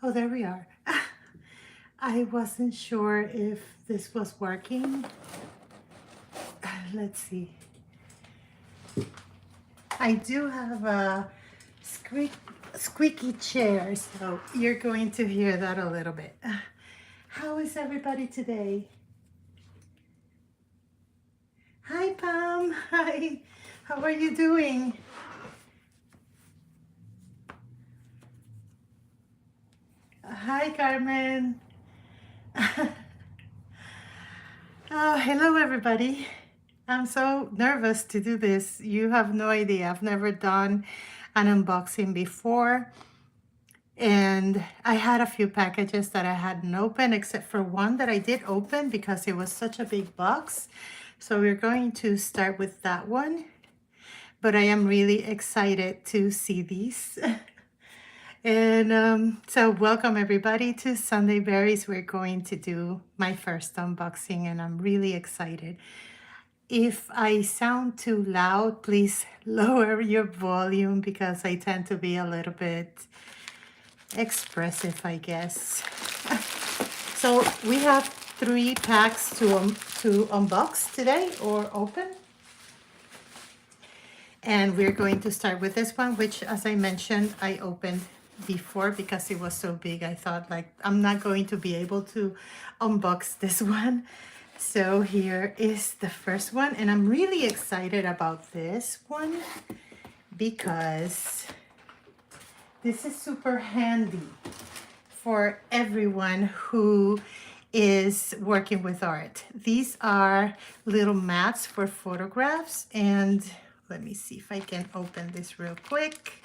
Oh, there we are. I wasn't sure if this was working. Let's see. I do have a squeaky chair, so you're going to hear that a little bit. How is everybody today? Hi, Pam. Hi. How are you doing? Hi, Carmen. Oh, hello, everybody. I'm so nervous to do this. You have no idea. I've never done an unboxing before. And I had a few packages that I hadn't opened, except for one that I did open because it was such a big box. So we're going to start with that one. But I am really excited to see these. And so welcome everybody to Sunday Berries. We're going to do my first unboxing and I'm really excited. If I sound too loud, please lower your volume because I tend to be a little bit expressive, I guess. So we have 3 packs to unbox today or open. And we're going to start with this one, which, as I mentioned, I opened before because it was so big. I thought, like, I'm not going to be able to unbox this one. So here is the first one, and I'm really excited about this one because this is super handy for everyone who is working with art. These are little mats for photographs, and let me see if I can open this real quick.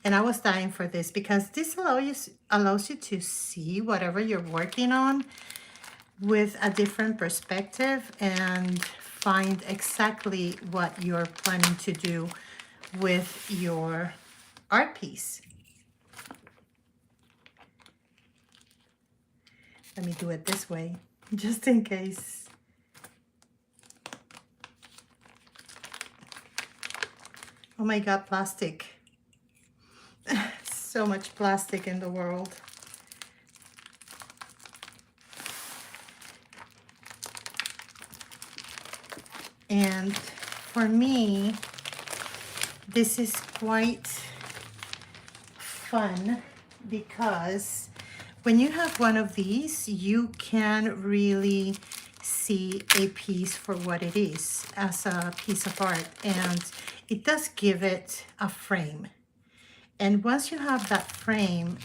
And I was dying for this because this allows you to see whatever you're working on with a different perspective and find exactly what you're planning to do with your art piece. Let me do it this way, just in case. Oh my God, plastic. So much plastic in the world. And for me, this is quite fun because when you have one of these, you can really see a piece for what it is as a piece of art, and it does give it a frame. And once you have that frame,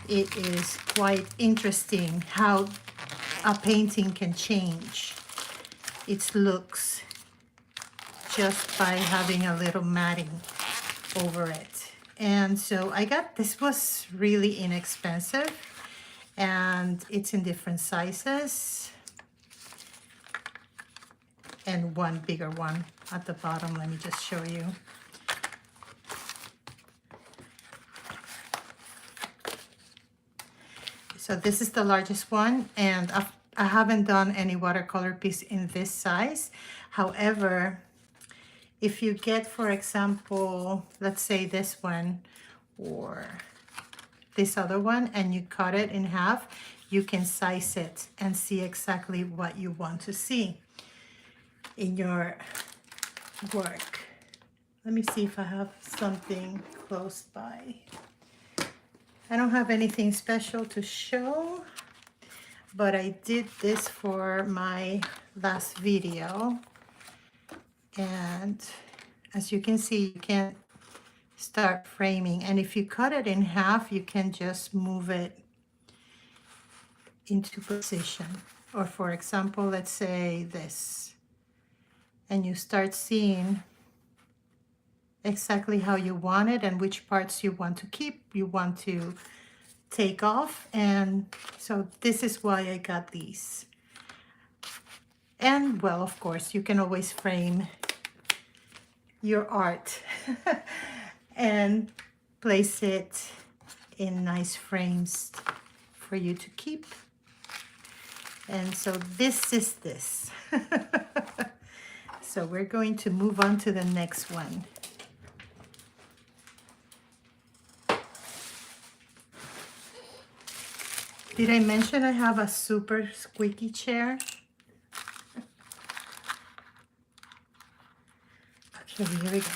it is quite interesting how a painting can change its looks just by having a little matting over it. And so I got, this was really inexpensive and it's in different sizes and one bigger one at the bottom. Let me just show you. So this is the largest one, and I haven't done any watercolor piece in this size. However, if you get, for example, let's say this one or this other one, and you cut it in half, you can size it and see exactly what you want to see in your work. Let me see if I have something close by. I don't have anything special to show, but I did this for my last video. And as you can see, you can start framing. And if you cut it in half, you can just move it into position. Or for example, let's say this. And you start seeing exactly how you want it and which parts you want to keep, you want to take off. And so this is why I got these. And well, of course, you can always frame your art and place it in nice frames for you to keep. And so this is this. So we're going to move on to the next one. Did I mention I have a super squeaky chair? Okay, here we go.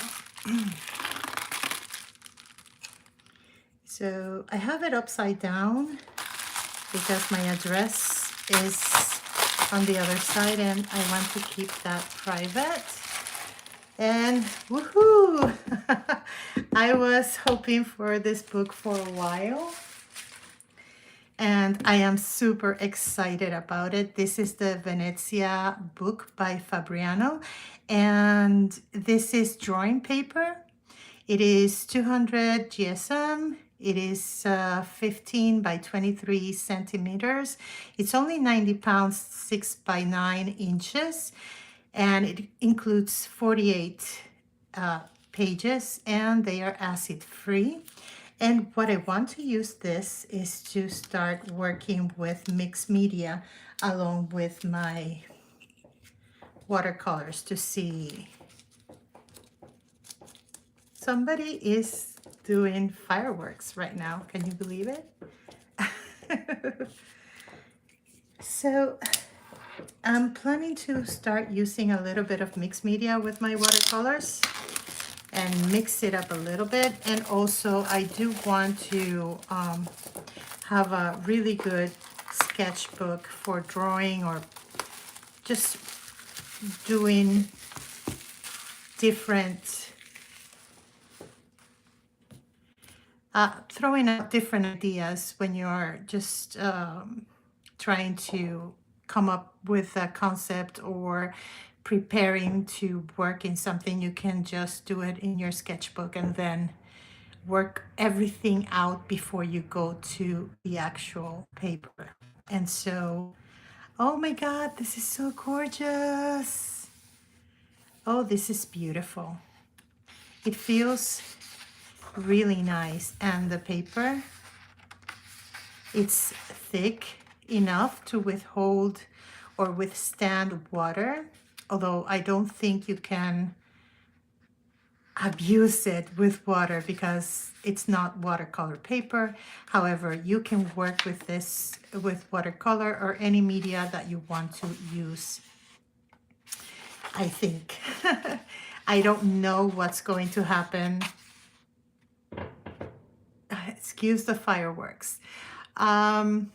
So I have it upside down because my address is on the other side and I want to keep that private. And woohoo! I was hoping for this book for a while and I am super excited about it. This is the Venezia book by Fabriano and this is drawing paper. It is 200 GSM. It is 15 by 23 centimeters. It's only 90 pounds, 6 by 9 inches, and it includes 48 pages, and they are acid free. And what I want to use this is to start working with mixed media along with my watercolors to see. Somebody is doing fireworks right now. Can you believe it? So I'm planning to start using a little bit of mixed media with my watercolors and mix it up a little bit. And also I do want to have a really good sketchbook for drawing or just doing different throwing out different ideas when you're just trying to come up with a concept or preparing to work in something. You can just do it in your sketchbook and then work everything out before you go to the actual paper. And so, oh my God, this is so gorgeous. Oh, this is beautiful. It feels really nice, and the paper, it's thick enough to withhold or withstand water, although I don't think you can abuse it with water because it's not watercolor paper. However, you can work with this with watercolor or any media that you want to use, I think. I don't know what's going to happen. Excuse the fireworks. I'm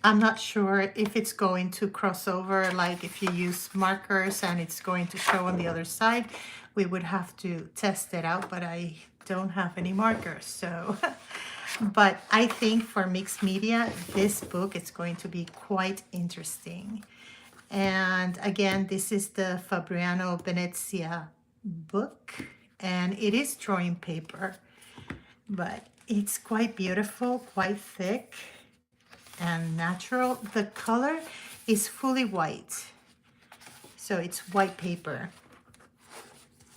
not sure if it's going to cross over, like if you use markers and it's going to show on the other side. We would have to test it out, but I don't have any markers. So, but I think for mixed media, this book is going to be quite interesting. And again, this is the Fabriano Venezia book, and it is drawing paper. But it's quite beautiful, quite thick and natural. The color is fully white, so it's white paper.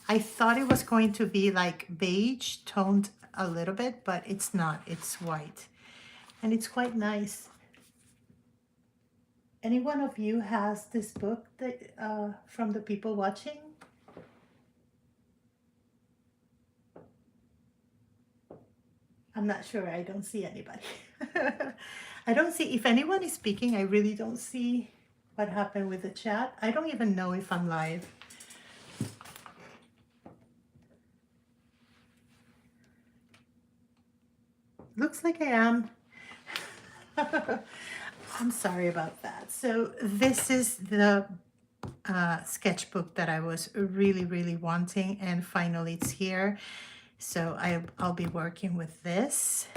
I thought it was going to be like beige toned a little bit, but it's not. It's white and it's quite nice. Any one of you has this book that from the people watching? I'm not sure. I don't see anybody. I don't see, if anyone is speaking, I really don't see what happened with the chat. I don't even know if I'm live. Looks like I am. I'm sorry about that. So this is the sketchbook that I was really, really wanting, and finally it's here. So I'll be working with this,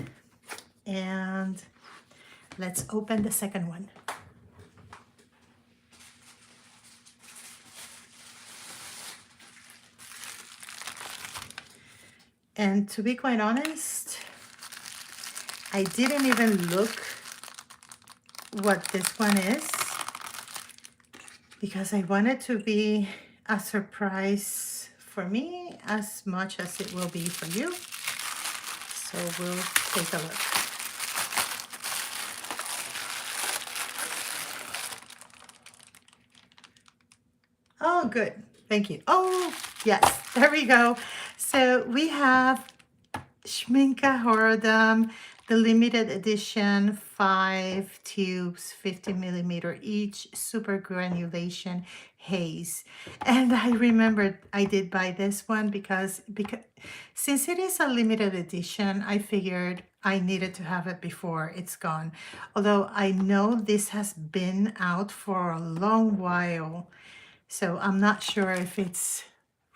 and let's open the second one. And to be quite honest, I didn't even look what this one is because I want it to be a surprise for me as much as it will be for you. So we'll take a look. Oh, good. Thank you. Oh, yes. There we go. So we have Schminka Horodam the limited edition 5 tubes, 50 millimeter each, super granulation haze. And I remembered I did buy this one because since it is a limited edition, I figured I needed to have it before it's gone. Although I know this has been out for a long while, so I'm not sure if it's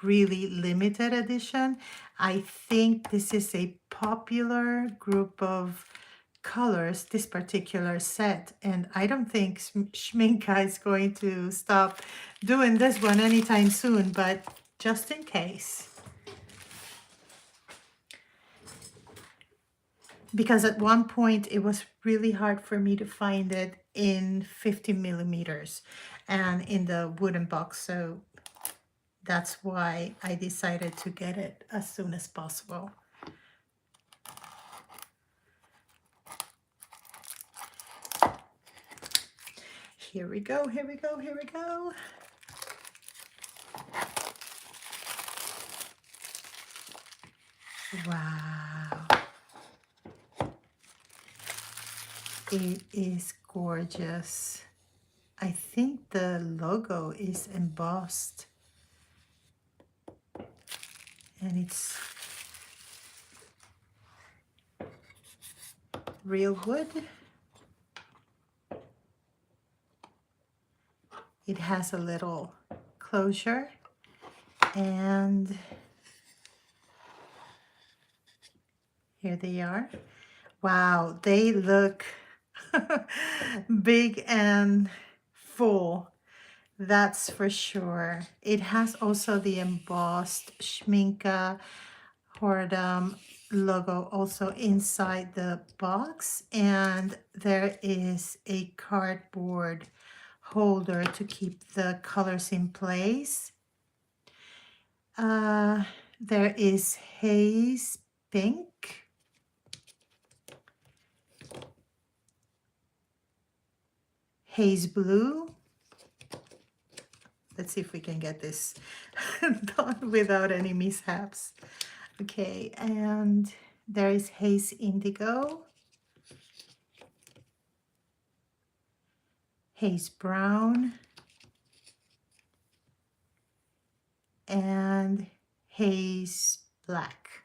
really limited edition. I think this is a popular group of colors, this particular set, and I don't think Schminka is going to stop doing this one anytime soon, but just in case. Because at one point it was really hard for me to find it in 50 millimeters and in the wooden box, so that's why I decided to get it as soon as possible. Here we go, here we go, here we go. Wow. It is gorgeous. I think the logo is embossed. And it's real wood. It has a little closure. And here they are. Wow, they look big and full. That's for sure. It has also the embossed Schminka Horadam logo also inside the box, and there is a cardboard holder to keep the colors in place. There is haze pink, haze blue. Let's see if we can get this done without any mishaps. Okay, and there is haze indigo, haze brown, and haze black.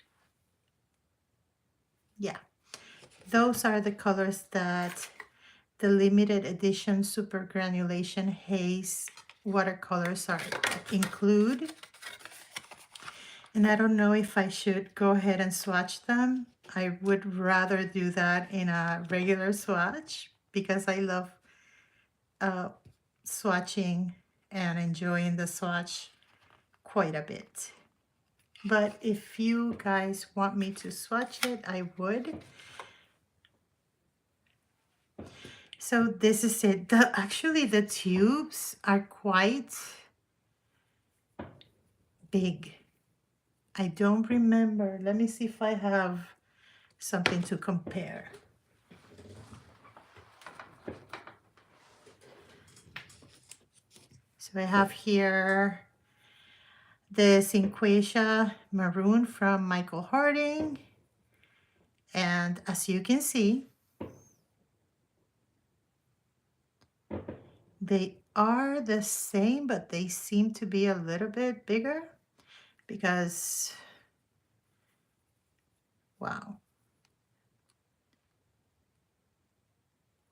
Yeah, those are the colors that the limited edition super granulation haze watercolors are include. And I don't know if I should go ahead and swatch them. I would rather do that in a regular swatch because I love swatching and enjoying the swatch quite a bit. But if you guys want me to swatch it, I would. So this is it. Actually, the tubes are quite big. I don't remember. Let me see if I have something to compare. So I have here the Cinquesia Maroon from Michael Harding. And as you can see, they are the same, but they seem to be a little bit bigger because, wow.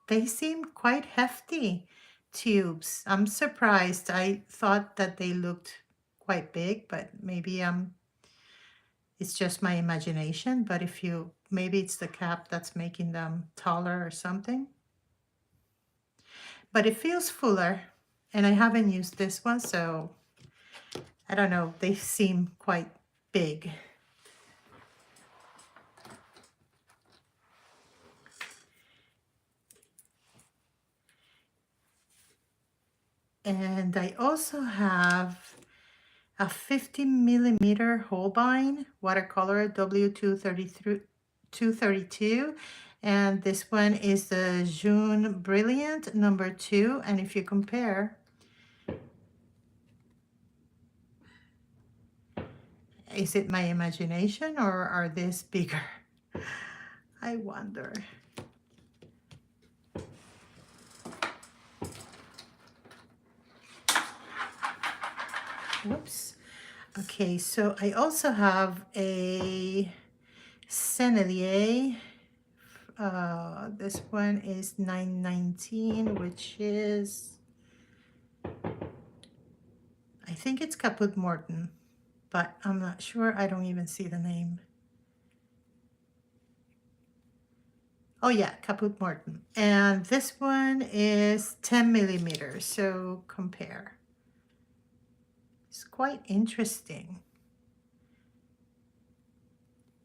They seem quite hefty tubes. I'm surprised. I thought that they looked quite big, but maybe it's just my imagination. But maybe it's the cap that's making them taller or something. But it feels fuller, and I haven't used this one, so I don't know. They seem quite big. And I also have a 50 millimeter Holbein watercolor W232, and this one is the June Brilliant number 2. And if you compare, is it my imagination or are these bigger? I wonder. Whoops. Okay, so I also have a Sennelier. This one is $9.19, which is, I think it's Caput Morton, but I'm not sure. I don't even see the name. Oh yeah, Caput Morton. And this one is 10 millimeters, so compare. It's quite interesting.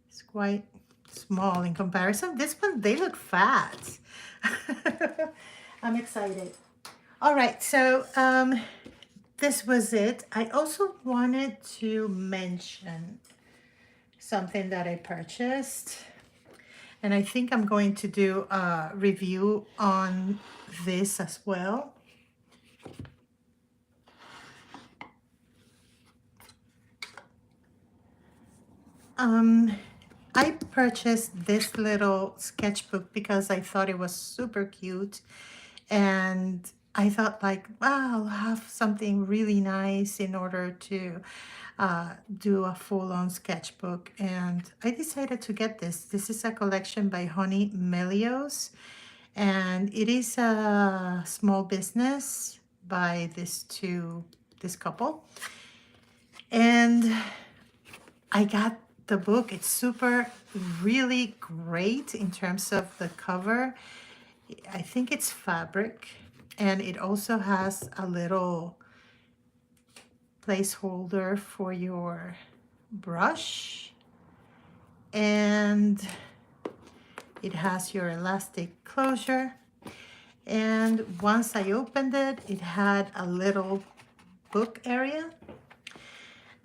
It's quite small in comparison. This one, they look fat. I'm excited. All right, so this was it. I also wanted to mention something that I purchased, and I think I'm going to do a review on this as well. I purchased this little sketchbook because I thought it was super cute, and I thought like, wow, I'll have something really nice in order to do a full-on sketchbook, and I decided to get this. This is a collection by Honey Melios, and it is a small business by this couple, and I got the book. It's super, really great in terms of the cover. I think it's fabric, and it also has a little placeholder for your brush, and it has your elastic closure. And once I opened it, it had a little book area,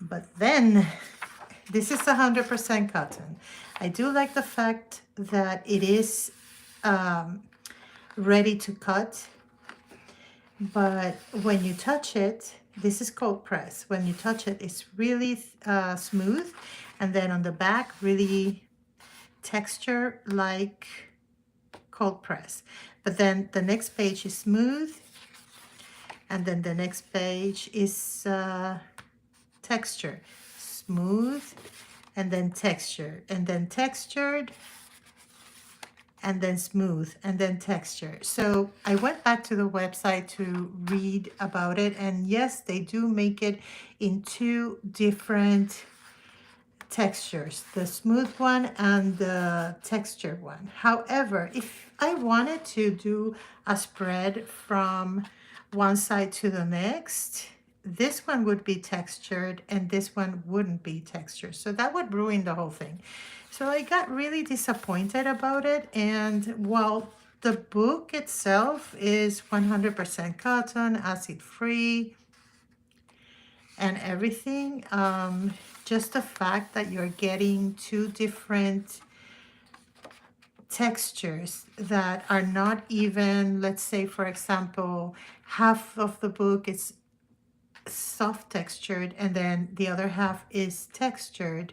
but then this is 100% cotton. I do like the fact that it is ready to cut, but when you touch it, this is cold press. When you touch it, it's really smooth, and then on the back, really texture like cold press. But then the next page is smooth, and then the next page is texture, smooth, and then texture, and then textured, and then smooth, and then texture. So I went back to the website to read about it, and yes, they do make it in two different textures, the smooth one and the textured one. However, if I wanted to do a spread from one side to the next, this one would be textured and this one wouldn't be textured. So that would ruin the whole thing. So I got really disappointed about it. And while the book itself is 100% cotton, acid free, and everything, just the fact that you're getting two different textures that are not even, let's say, for example, half of the book is soft textured and then the other half is textured,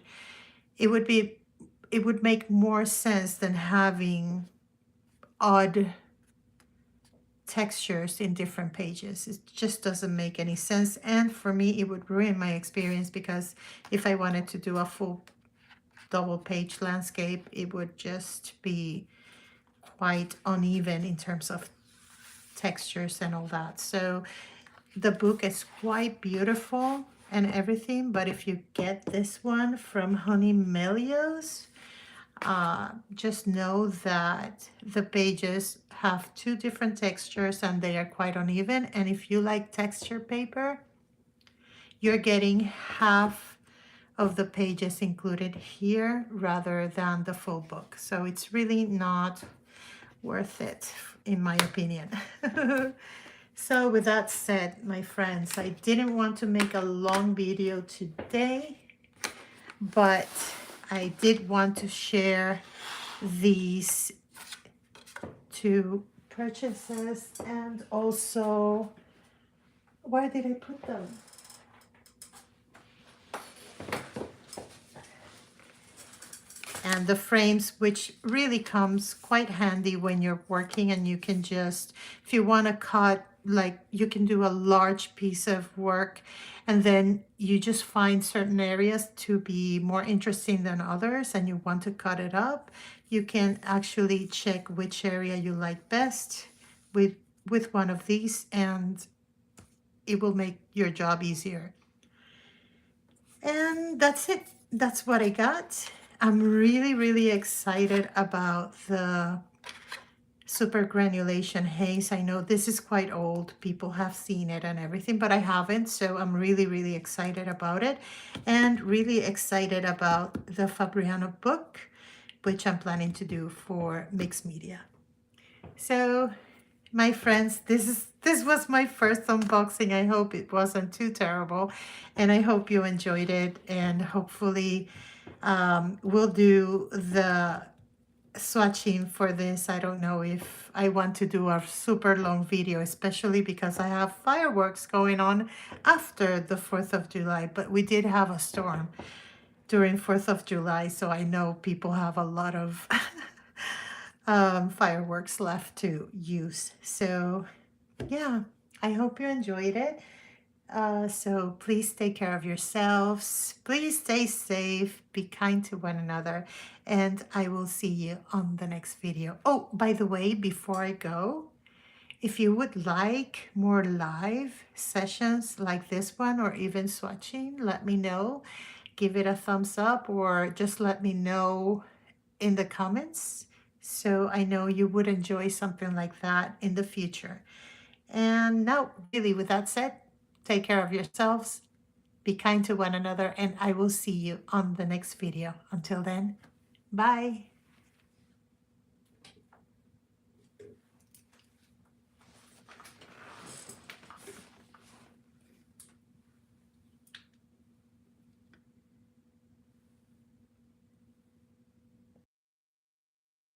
it would make more sense than having odd textures in different pages. It just doesn't make any sense, and for me it would ruin my experience, because if I wanted to do a full double page landscape, it would just be quite uneven in terms of textures and all that. So the book is quite beautiful and everything, but if you get this one from Honey Melios, just know that the pages have two different textures and they are quite uneven. And if you like texture paper, you're getting half of the pages included here rather than the full book. So it's really not worth it, in my opinion. So with that said, my friends, I didn't want to make a long video today, but I did want to share these two purchases, and also, where did I put them? and the frames, which really comes quite handy when you're working, and you can just, if you want to cut, like you can do a large piece of work and then you just find certain areas to be more interesting than others and you want to cut it up, you can actually check which area you like best with one of these, and it will make your job easier. And that's it. That's what I got. I'm really, really excited about the super granulation haze. I know this is quite old. People have seen it and everything, but I haven't. So I'm really, really excited about it, and really excited about the Fabriano book, which I'm planning to do for mixed media. So my friends, this was my first unboxing. I hope it wasn't too terrible, and I hope you enjoyed it, and hopefully we'll do the swatching for this. I don't know if I want to do a super long video, especially because I have fireworks going on after the 4th of July, but we did have a storm during 4th of July, so I know people have a lot of fireworks left to use. So yeah, I hope you enjoyed it. So please take care of yourselves. Please stay safe. Be kind to one another. And I will see you on the next video. Oh, by the way, before I go, if you would like more live sessions like this one, or even swatching, let me know. Give it a thumbs up, or just let me know in the comments, so I know you would enjoy something like that in the future. And now, really, with that said, take care of yourselves, be kind to one another, and I will see you on the next video. Until then, bye.